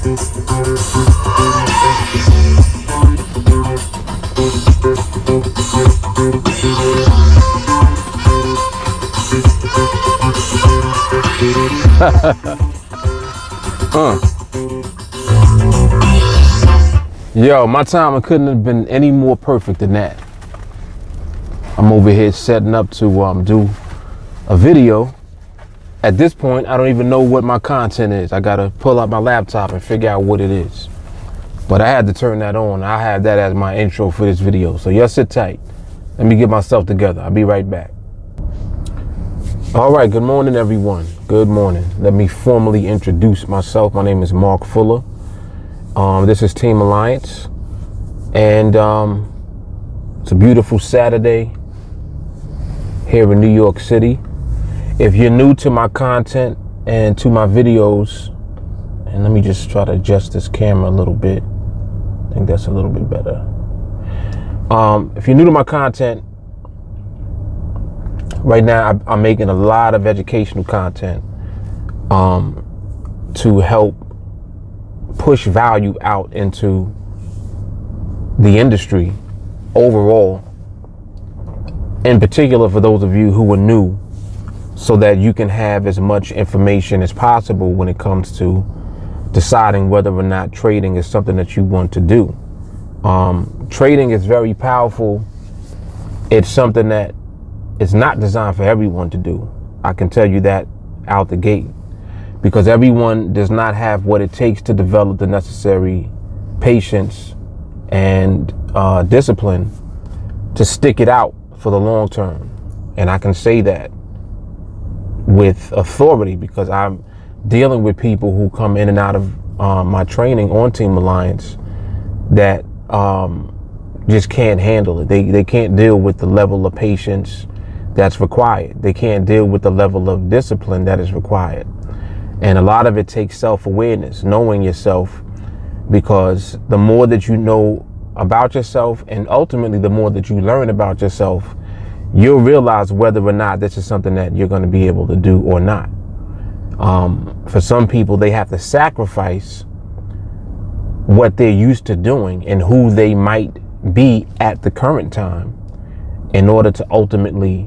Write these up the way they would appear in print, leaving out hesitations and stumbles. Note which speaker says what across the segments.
Speaker 1: Yo, my timing couldn't have been any more perfect than that. I'm over here setting up to do a video. At this point, I don't even know what my content is. I gotta pull out my laptop and figure out what it is. But I had to turn that on. I have that as my intro for this video. So y'all sit tight. Let me get myself together. I'll be right back. All right, good morning, everyone. Good morning. Let me formally introduce myself. My name is Mark Fuller. This is TeamAlliance. And it's a beautiful Saturday here in New York City. If you're new to my content and to my videos, and let me just try to adjust this camera a little bit. I think that's a little bit better. If you're new to my content, right now I'm making a lot of educational content to help push value out into the industry overall, in particular for those of you who are new, so that you can have as much information as possible when it comes to deciding whether or not trading is something that you want to do. Trading is very powerful. It's something that is not designed for everyone to do. I can tell you that out the gate, because everyone does not have what it takes to develop the necessary patience and discipline to stick it out for the long term. And I can say that with authority because I'm dealing with people who come in and out of my training on TeamAlliance that just can't handle it. They can't deal with the level of patience that's required. They can't deal with the level of discipline that is required. And a lot of it takes self-awareness, knowing yourself, because the more that you know about yourself and ultimately the more that you learn about yourself, you'll realize whether or not this is something that you're going to be able to do or not. For some people, they have to sacrifice what they're used to doing and who they might be at the current time in order to ultimately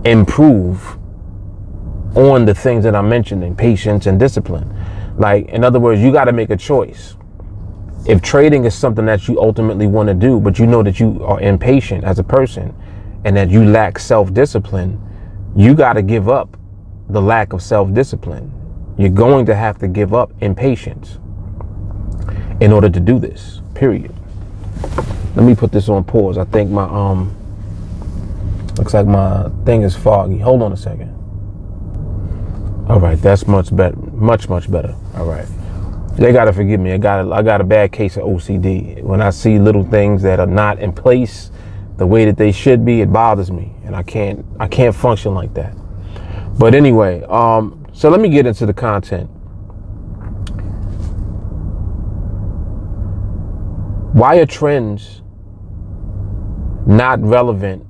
Speaker 1: improve on the things that I'm mentioning, patience and discipline. Like, in other words, you got to make a choice. If trading is something that you ultimately want to do, but you know that you are impatient as a person and that you lack self-discipline, you got to give up the lack of self-discipline. You're going to have to give up impatience in order to do this, period. Let me put this on pause. I think my, looks like my thing is foggy. Hold on a second. All right, that's much better, much better. All right. They got to forgive me. I got a bad case of OCD. When I see little things that are not in place the way that they should be, it bothers me, and I can't function like that. But anyway, so let me get into the content. Why are trends not relevant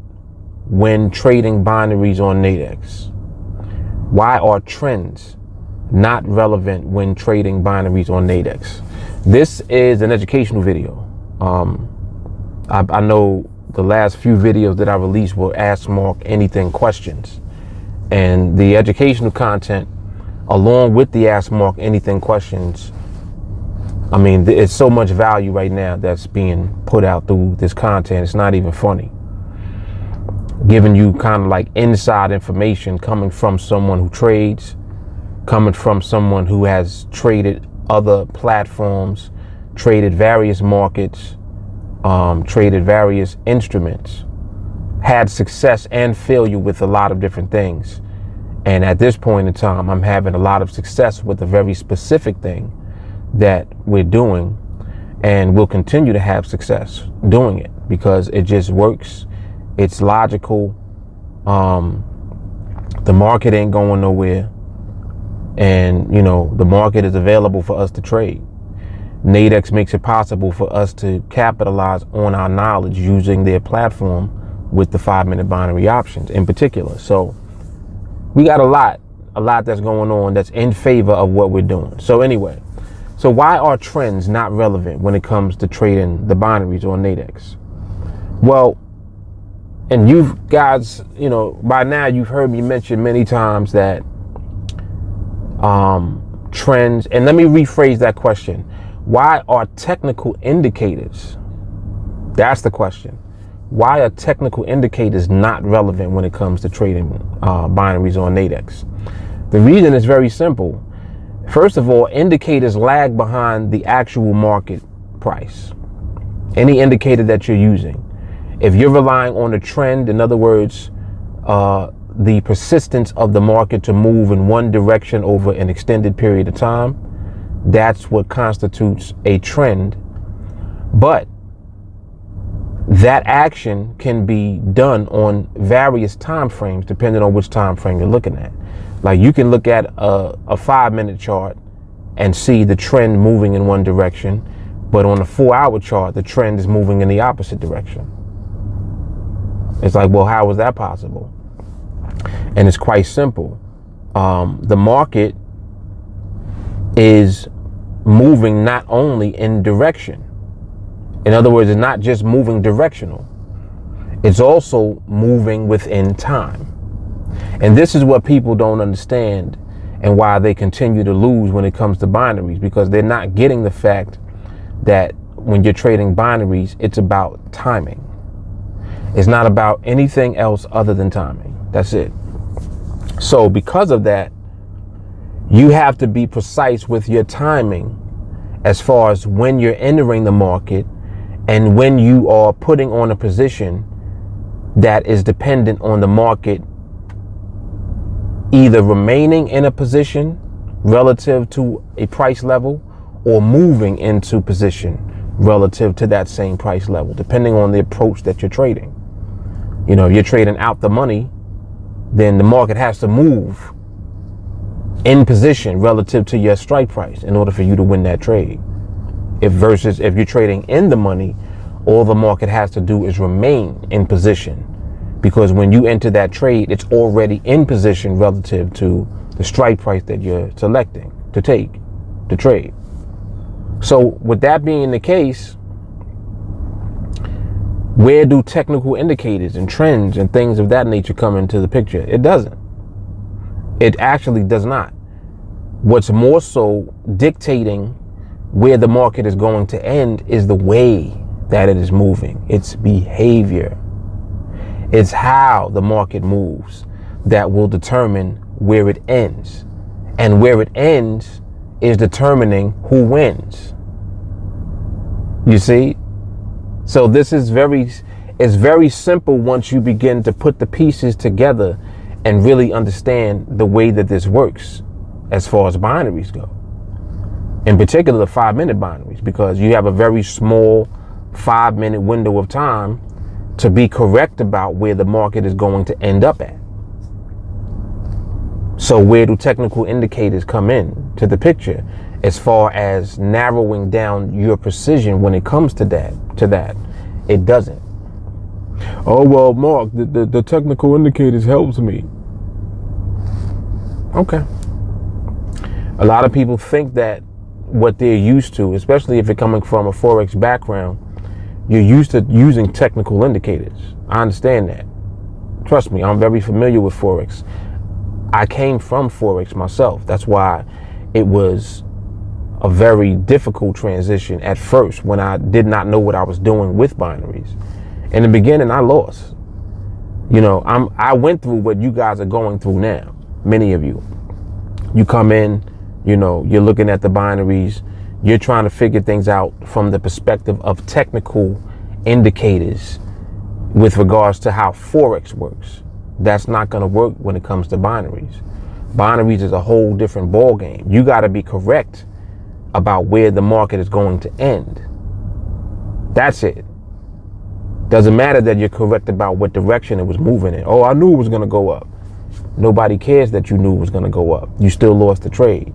Speaker 1: when trading binaries on NADEX? Why are trends not relevant when trading binaries on NADEX? This is an educational video. I know the last few videos that I released were Ask Mark Anything questions. And the educational content, along with the Ask Mark Anything questions, I mean, it's so much value right now that's being put out through this content. It's not even funny. Giving you kind of like inside information coming from someone who trades, coming from someone who has traded other platforms, traded various markets, traded various instruments, had success and failure with a lot of different things. And at this point in time, I'm having a lot of success with a very specific thing that we're doing, and we'll continue to have success doing it because it just works. It's logical. The market ain't going nowhere. And, you know, the market is available for us to trade. NADEX makes it possible for us to capitalize on our knowledge using their platform with the 5-minute binary options in particular. So we got a lot that's going on that's in favor of what we're doing. So anyway, So why are trends not relevant when it comes to trading the binaries or NADEX? Well, and you guys, by now you've heard me mention many times that trends, and let me rephrase that question. Why are technical indicators, that's the question. Why are technical indicators not relevant when it comes to trading binaries or NADEX? The reason is very simple. First of all, indicators lag behind the actual market price. Any indicator that you're using. If you're relying on a trend, in other words, the persistence of the market to move in one direction over an extended period of time, that's what constitutes a trend. But that action can be done on various time frames depending on which time frame you're looking at. Like you can look at a 5-minute chart and see the trend moving in one direction, but on a 4-hour chart, the trend is moving in the opposite direction. It's like, well, how is that possible? And it's quite simple. The market is moving not only in direction. In other words, it's not just moving directional. It's also moving within time. And this is what people don't understand and why they continue to lose when it comes to binaries, because they're not getting the fact that when you're trading binaries, it's about timing. It's not about anything else other than timing. That's it. So because of that, you have to be precise with your timing as far as when you're entering the market and when you are putting on a position that is dependent on the market either remaining in a position relative to a price level or moving into position relative to that same price level, depending on the approach that you're trading. If you're trading out the money, then the market has to move in position relative to your strike price in order for you to win that trade. Versus if you're trading in the money, all the market has to do is remain in position, because when you enter that trade, it's already in position relative to the strike price that you're selecting to trade. So with that being the case, where do technical indicators and trends and things of that nature come into the picture? It doesn't. It actually does not. What's more so dictating where the market is going to end is the way that it is moving, its behavior. It's how the market moves that will determine where it ends. And where it ends is determining who wins. You see? So this is it's very simple once you begin to put the pieces together and really understand the way that this works as far as binaries go. In particular, the 5-minute binaries, because you have a very small 5-minute window of time to be correct about where the market is going to end up at. So where do technical indicators come in to the picture as far as narrowing down your precision when it comes to that? It doesn't. Oh, well, Mark, the technical indicators helps me. Okay. A lot of people think that what they're used to, especially if you're coming from a Forex background, you're used to using technical indicators. I understand that. Trust me, I'm very familiar with Forex. I came from Forex myself. That's why it was a very difficult transition at first when I did not know what I was doing with binaries. In the beginning, I lost. I went through what you guys are going through now. Many of you. You come in, you're looking at the binaries, you're trying to figure things out from the perspective of technical indicators with regards to how Forex works. That's not going to work when it comes to binaries. Binaries is a whole different ball game. You got to be correct about where the market is going to end. That's it. Doesn't matter that you're correct about what direction it was moving in. Oh, I knew it was going to go up. Nobody cares that you knew it was going to go up. You still lost the trade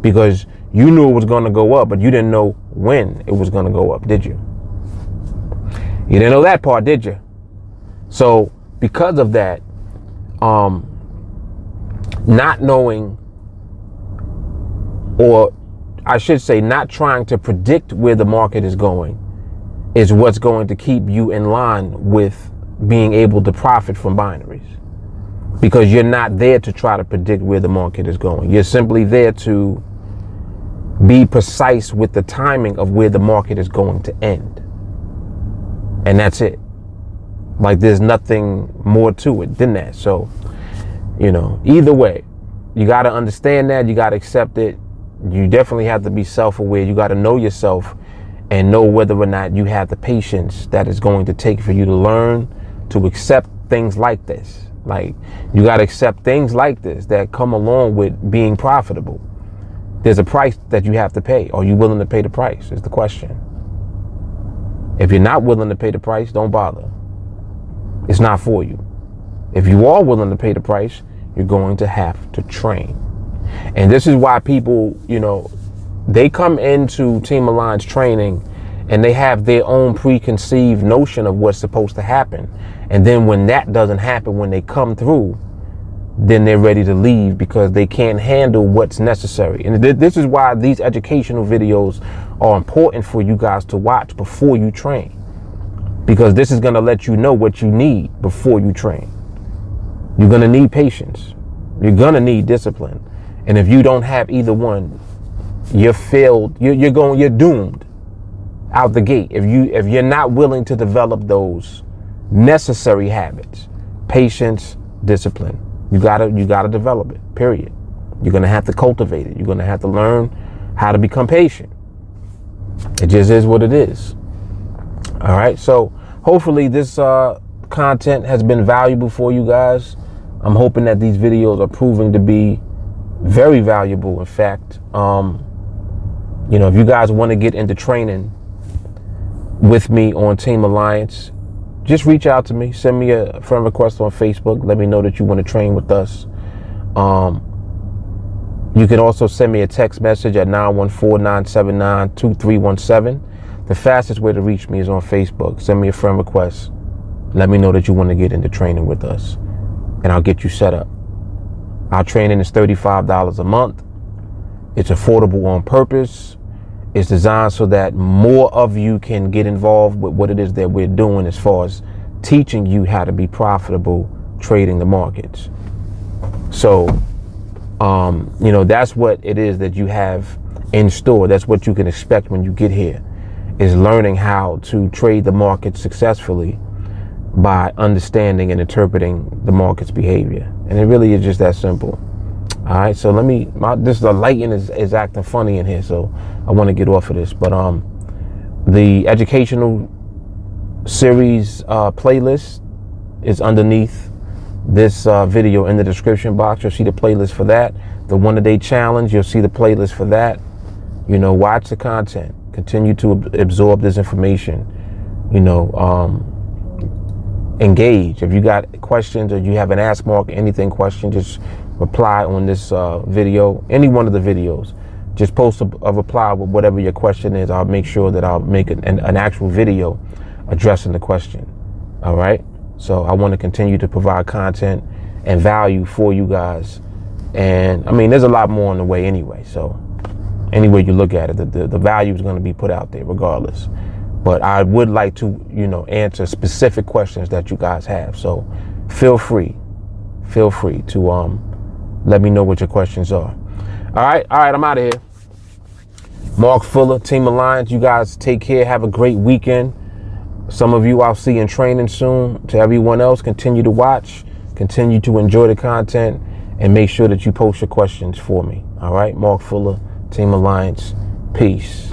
Speaker 1: because you knew it was going to go up, but you didn't know when it was going to go up, did you? You didn't know that part, did you? So because of that, not knowing, or I should say, not trying to predict where the market is going is what's going to keep you in line with being able to profit from binaries. Because you're not there to try to predict where the market is going. You're simply there to be precise with the timing of where the market is going to end. And that's it. Like, there's nothing more to it than that. So, you know, either way, you got to understand that. You got to accept it. You definitely have to be self-aware. You got to know yourself and know whether or not you have the patience that it's going to take for you to learn to accept things like this. Like, you got to accept things like this that come along with being profitable. There's a price that you have to pay. Are you willing to pay the price is the question. If you're not willing to pay the price, don't bother. It's not for you. If you are willing to pay the price, you're going to have to train. And this is why people, you know, they come into TeamAlliance training and they have their own preconceived notion of what's supposed to happen. And then when that doesn't happen, when they come through, then they're ready to leave because they can't handle what's necessary. And this is why these educational videos are important for you guys to watch before you train. Because this is going to let you know what you need before you train. You're going to need patience. You're going to need discipline. And if you don't have either one, you're failed. You're doomed out the gate. If you're not willing to develop those necessary habits, patience, discipline, you gotta develop it, period. You're going to have to cultivate it. You're going to have to learn how to become patient. It just is what it is. All right. So hopefully this content has been valuable for you guys. I'm hoping that these videos are proving to be very valuable. In fact, you know, if you guys want to get into training with me on TeamAlliance, just reach out to me. Send me a friend request on Facebook. Let me know that you want to train with us. You can also send me a text message at 914-979-2317. The fastest way to reach me is on Facebook. Send me a friend request. Let me know that you want to get into training with us, and I'll get you set up. Our training is $35 a month. It's affordable on purpose. It's designed so that more of you can get involved with what it is that we're doing as far as teaching you how to be profitable trading the markets. So, you know, that's what it is that you have in store. That's what you can expect when you get here, is learning how to trade the market successfully by understanding and interpreting the market's behavior. And it really is just that simple. All right, so the lighting is acting funny in here, so I want to get off of this. But the educational series playlist is underneath this video in the description box. You'll see the playlist for that. The 1-a-day challenge, you'll see the playlist for that. You know, watch the content. Continue to absorb this information. You know, engage. If you got questions or you have an ask mark, anything question, just reply on this video, any one of the videos. Just post a reply with whatever your question is. I'll make sure that I'll make an actual video addressing the question. All right. So I want to continue to provide content and value for you guys. And I mean, there's a lot more on the way anyway. So any way you look at it, the value is going to be put out there regardless. But I would like to, you know, answer specific questions that you guys have. So feel free to let me know what your questions are. All right, I'm out of here. Mark Fuller, TeamAlliance. You guys take care. Have a great weekend. Some of you I'll see in training soon. To everyone else, continue to watch, continue to enjoy the content, and make sure that you post your questions for me. All right, Mark Fuller, TeamAlliance. Peace.